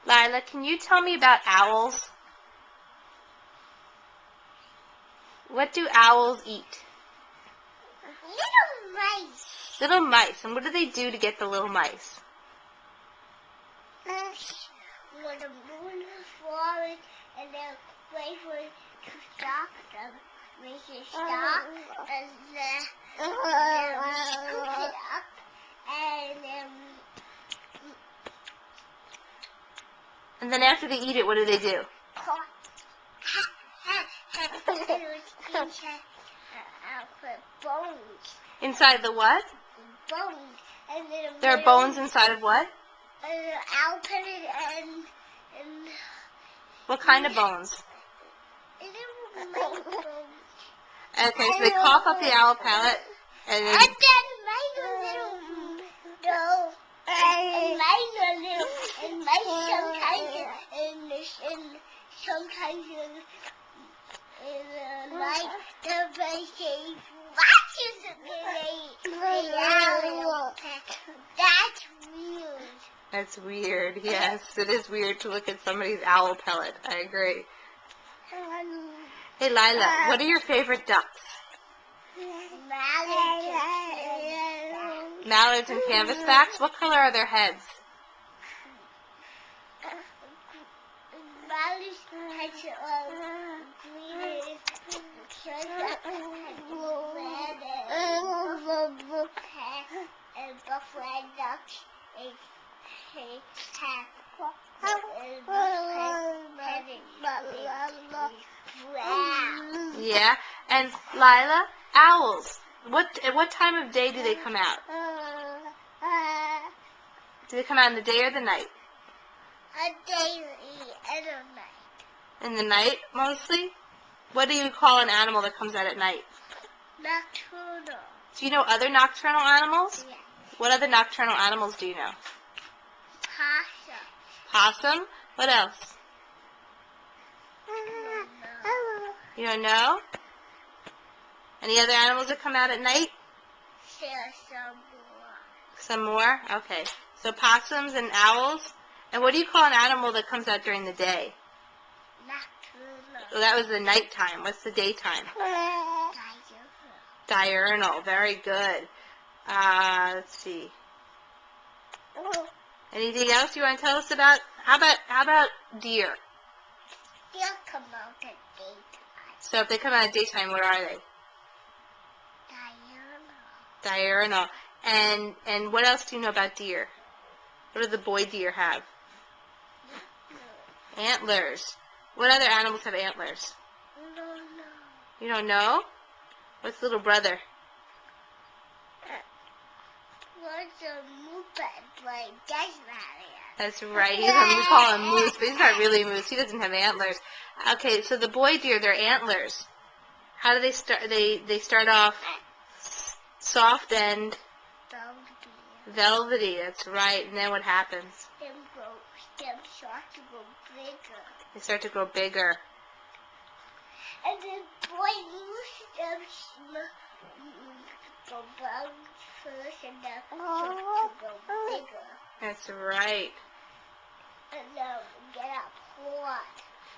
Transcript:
Lilah, can you tell me about owls? What do owls eat? Little mice. Little mice. And what do they do to get the little mice? When the moon is falling and then wait for it to stop them, make it stop, and then scoop it up, and then after they eat it, what do they do? Bones. Inside the what? Bones. And then there are bones inside of what? I'll put it in. What kind of bones? Little mice bones. Okay, so they cough up the owl pellet, and then mice are little. No. And mice are little. And mice sometimes in the night, the mice watches That's weird. That's weird. Yes, it is weird to look at somebody's owl pellet. I agree. Hey, Lilah, what are your favorite ducks? Mallards and canvasbacks. What color are their heads? Mallards heads are green, and buffalo ducks Yeah, and Lilah, owls. At what time of day do they come out? Do they come out in the day or the night? A day and a night. In the night, mostly? What do you call an animal that comes out at night? Nocturnal. Do you know other nocturnal animals? Yes. What other nocturnal animals do you know? Possum. Possum? What else? You don't know? Any other animals that come out at night? Some more? Okay. So possums and owls. And what do you call an animal that comes out during the day? Nocturnal. Well, that was the nighttime. What's the daytime? Diurnal. Very good. Let's see. Anything else you want to tell us about? How about deer? They'll come out at daytime. So if they come out at daytime, what are they? Diurnal. Diurnal. And what else do you know about deer? What do the boy deer have? Antlers. What other animals have antlers? No. You don't know? What's little brother? What's a moose? But that's not it. That's right. We call him moose, but he's not really a moose. He doesn't have antlers. Okay, so the boy deer, they're antlers. How do they start? They start off soft and velvety. That's right. And then what happens? Them start to go bigger. They start to grow bigger. And then boy moose go brown first and then start to go bigger. That's right. And then get up hot.